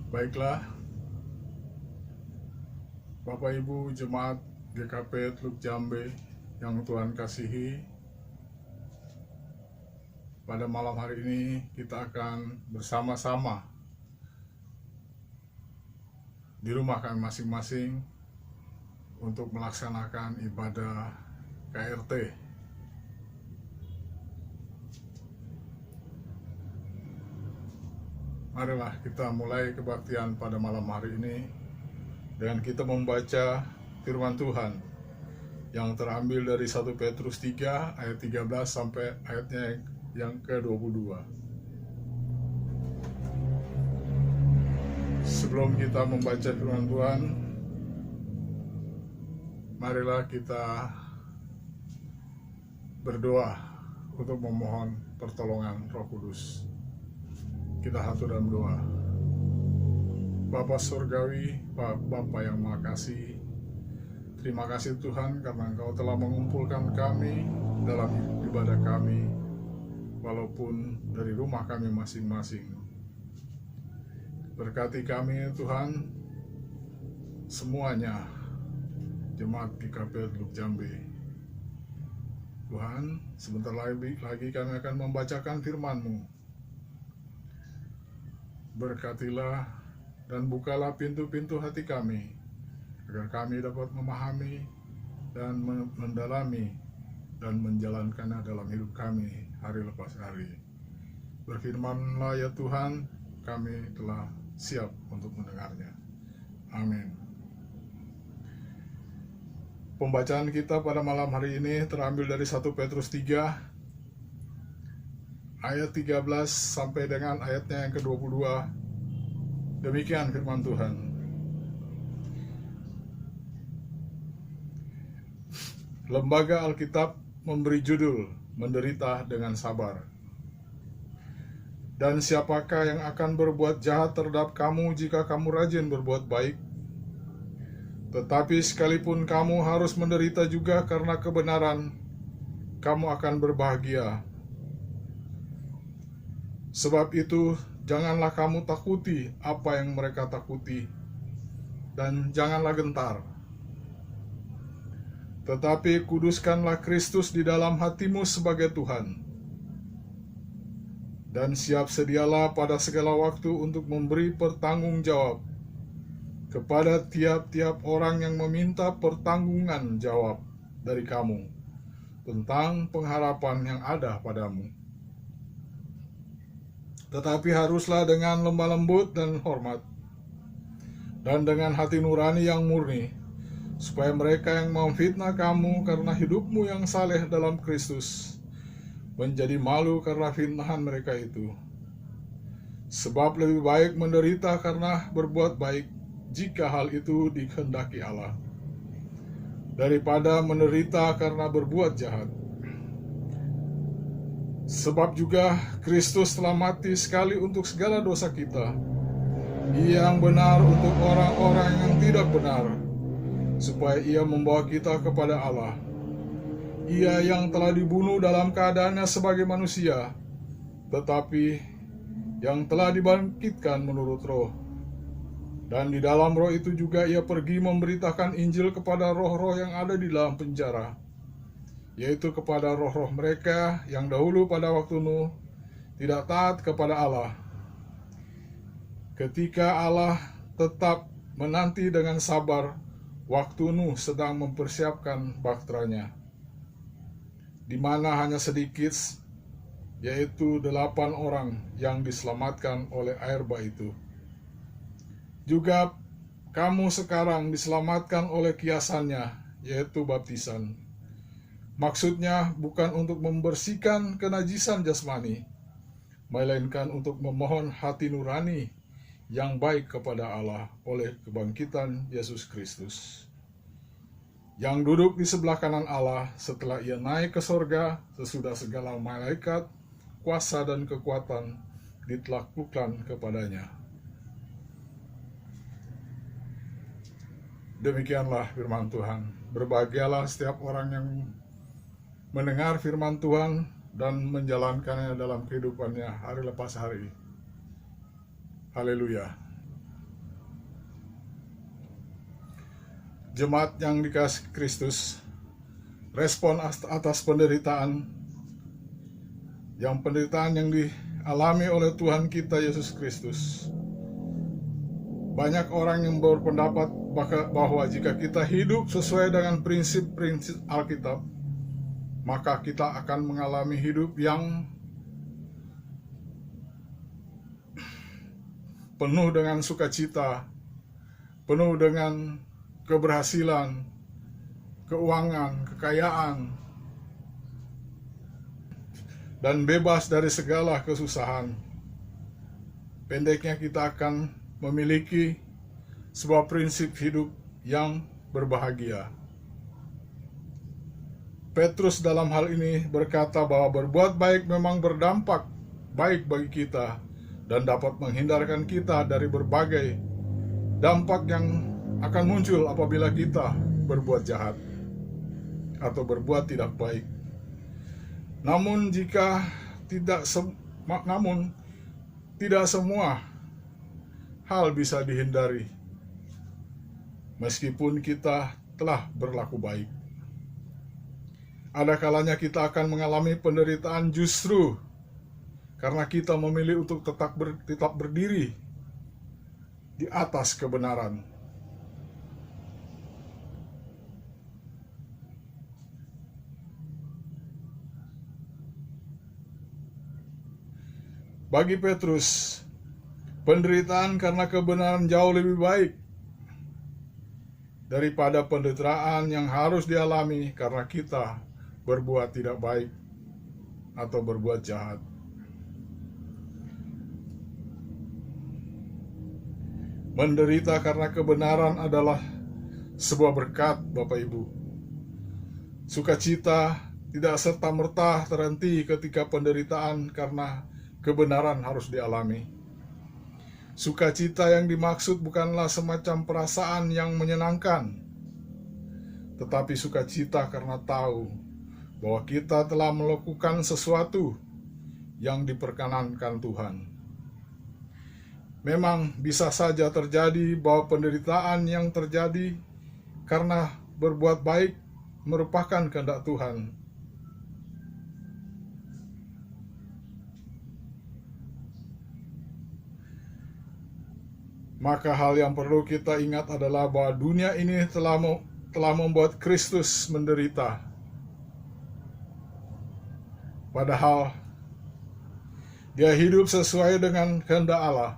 Baiklah, Bapak Ibu Jemaat GKP Teluk Jambe yang Tuhan kasihi, pada malam hari ini kita akan bersama-sama di rumah kami masing-masing untuk melaksanakan ibadah KRT. Marilah kita mulai kebaktian pada malam hari ini dengan kita membaca firman Tuhan yang terambil dari 1 Petrus 3 ayat 13 sampai ayatnya yang ke-22. Sebelum kita membaca firman Tuhan, marilah kita berdoa untuk memohon pertolongan Roh Kudus. Kita hatur dalam doa. Bapa Surgawi, Bapa yang Maha Kasih, terima kasih Tuhan karena Engkau telah mengumpulkan kami dalam ibadah kami, walaupun dari rumah kami masing-masing. Berkati kami Tuhan, semuanya, Jemaat GKP Teluk Jambe. Tuhan, sebentar lagi kami akan membacakan firman-Mu. Berkatilah dan bukalah pintu-pintu hati kami, agar kami dapat memahami dan mendalami dan menjalankannya dalam hidup kami hari lepas hari. Berfirmanlah ya Tuhan, kami telah siap untuk mendengarnya. Amin. Pembacaan kita pada malam hari ini terambil dari 1 Petrus 3 ayat 13 sampai dengan ayatnya yang ke-22. Demikian firman Tuhan. Lembaga Alkitab memberi judul Menderita dengan Sabar. Dan siapakah yang akan berbuat jahat terhadap kamu jika kamu rajin berbuat baik? Tetapi sekalipun kamu harus menderita juga karena kebenaran, kamu akan berbahagia. Sebab itu, janganlah kamu takuti apa yang mereka takuti, dan janganlah gentar. Tetapi kuduskanlah Kristus di dalam hatimu sebagai Tuhan. Dan siap sedialah pada segala waktu untuk memberi pertanggungjawab kepada tiap-tiap orang yang meminta pertanggungan jawab dari kamu tentang pengharapan yang ada padamu. Tetapi haruslah dengan lemah lembut dan hormat, dan dengan hati nurani yang murni, supaya mereka yang memfitnah kamu karena hidupmu yang saleh dalam Kristus menjadi malu karena fitnahan mereka itu. Sebab lebih baik menderita karena berbuat baik, jika hal itu dikehendaki Allah, daripada menderita karena berbuat jahat. Sebab juga Kristus telah mati sekali untuk segala dosa kita, yang benar untuk orang-orang yang tidak benar, supaya Ia membawa kita kepada Allah. Ia yang telah dibunuh dalam keadaannya sebagai manusia, tetapi yang telah dibangkitkan menurut roh. Dan di dalam roh itu juga Ia pergi memberitakan Injil kepada roh-roh yang ada di dalam penjara, yaitu kepada roh-roh mereka yang dahulu pada waktu Nuh tidak taat kepada Allah. Ketika Allah tetap menanti dengan sabar waktu Nuh sedang mempersiapkan baktranya, di mana hanya sedikit, yaitu 8 orang yang diselamatkan oleh air bah itu. Juga kamu sekarang diselamatkan oleh kiasannya, yaitu baptisan. Maksudnya bukan untuk membersihkan kenajisan jasmani, melainkan untuk memohon hati nurani yang baik kepada Allah oleh kebangkitan Yesus Kristus, yang duduk di sebelah kanan Allah setelah Ia naik ke sorga sesudah segala malaikat, kuasa dan kekuatan ditaklukkan kepadanya. Demikianlah firman Tuhan. Berbahagialah setiap orang yang mendengar firman Tuhan dan menjalankannya dalam kehidupannya hari lepas hari. Haleluya. Jemaat yang dikasihi Kristus, respon atas penderitaan yang dialami oleh Tuhan kita Yesus Kristus. Banyak orang yang berpendapat bahwa jika kita hidup sesuai dengan prinsip-prinsip Alkitab, maka kita akan mengalami hidup yang penuh dengan sukacita, penuh dengan keberhasilan, keuangan, kekayaan, dan bebas dari segala kesusahan. Pendeknya, kita akan memiliki sebuah prinsip hidup yang berbahagia. Petrus dalam hal ini berkata bahwa berbuat baik memang berdampak baik bagi kita dan dapat menghindarkan kita dari berbagai dampak yang akan muncul apabila kita berbuat jahat atau berbuat tidak baik. Namun tidak semua hal bisa dihindari meskipun kita telah berlaku baik. Ada kalanya kita akan mengalami penderitaan justru karena kita memilih untuk tetap berdiri di atas kebenaran. Bagi Petrus, penderitaan karena kebenaran jauh lebih baik daripada penderitaan yang harus dialami karena kita berbuat tidak baik atau berbuat jahat. Menderita karena kebenaran adalah sebuah berkat, Bapak Ibu. Sukacita tidak serta-merta terhenti ketika penderitaan karena kebenaran harus dialami. Sukacita yang dimaksud bukanlah semacam perasaan yang menyenangkan, tetapi sukacita karena tahu bahwa kita telah melakukan sesuatu yang diperkenankan Tuhan. Memang bisa saja terjadi bahwa penderitaan yang terjadi karena berbuat baik merupakan kehendak Tuhan. Maka hal yang perlu kita ingat adalah bahwa dunia ini telah membuat Kristus menderita. Padahal Dia hidup sesuai dengan kehendak Allah.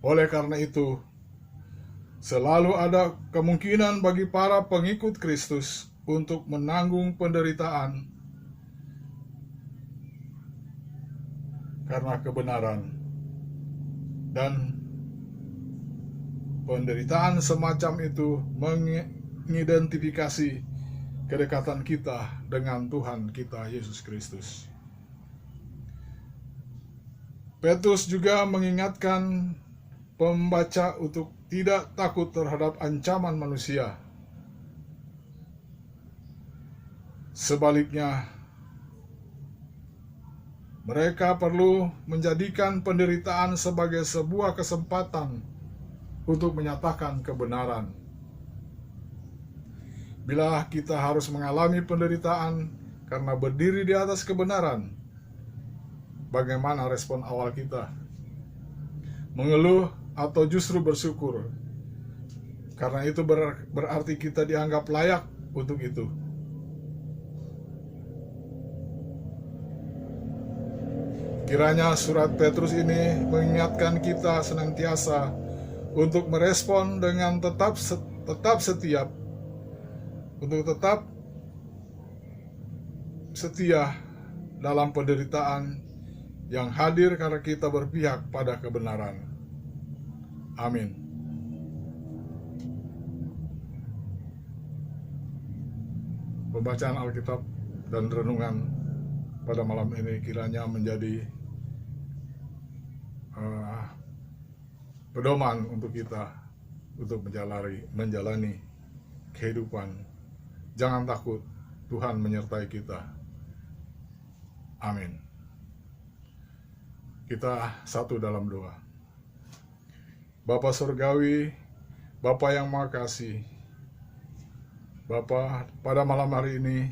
Oleh karena itu, selalu ada kemungkinan bagi para pengikut Kristus untuk menanggung penderitaan karena kebenaran. Dan penderitaan semacam itu mengidentifikasi kedekatan kita dengan Tuhan kita Yesus Kristus. Petrus juga mengingatkan pembaca untuk tidak takut terhadap ancaman manusia. Sebaliknya, mereka perlu menjadikan penderitaan sebagai sebuah kesempatan untuk menyatakan kebenaran. Bila kita harus mengalami penderitaan karena berdiri di atas kebenaran, bagaimana respon awal kita? Mengeluh atau justru bersyukur? Karena itu berarti kita dianggap layak untuk itu. Kiranya surat Petrus ini mengingatkan kita senantiasa untuk merespon dengan tetap setia dalam penderitaan yang hadir karena kita berpihak pada kebenaran. Amin. Pembacaan Alkitab dan renungan pada malam ini kiranya menjadi pedoman untuk kita untuk menjalani kehidupan. Jangan takut, Tuhan menyertai kita. Amin. Kita satu dalam doa. Bapa Surgawi, Bapa yang Maha Kasih, Bapa, pada malam hari ini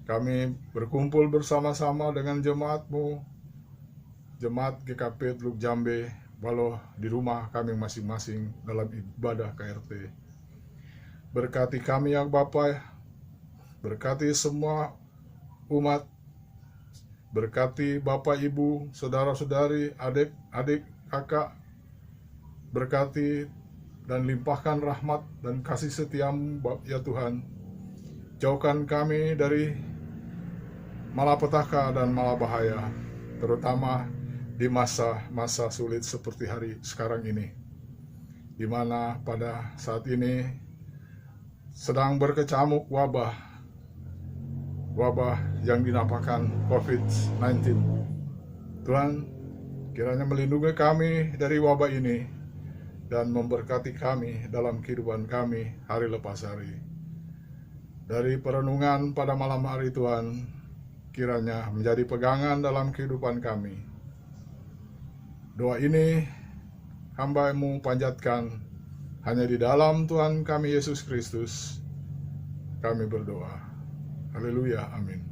kami berkumpul bersama-sama dengan jemaat-Mu, Jemaat GKP Teluk Jambe, walau di rumah kami masing-masing dalam ibadah KRT. Berkati kami ya Bapa, berkati semua umat, berkati Bapak, Ibu, saudara-saudari, adik-adik, kakak, berkati dan limpahkan rahmat dan kasih setia-Mu ya Tuhan. Jauhkan kami dari malapetaka dan malabahaya, terutama di masa-masa sulit seperti hari sekarang ini, di mana pada saat ini sedang berkecamuk wabah yang dinamakan COVID-19. Tuhan, kiranya melindungi kami dari wabah ini dan memberkati kami dalam kehidupan kami hari lepas hari. Dari perenungan pada malam hari Tuhan, kiranya menjadi pegangan dalam kehidupan kami. Doa ini hamba-Mu panjatkan hanya di dalam Tuhan kami Yesus Kristus. Kami berdoa. Haleluya, amin.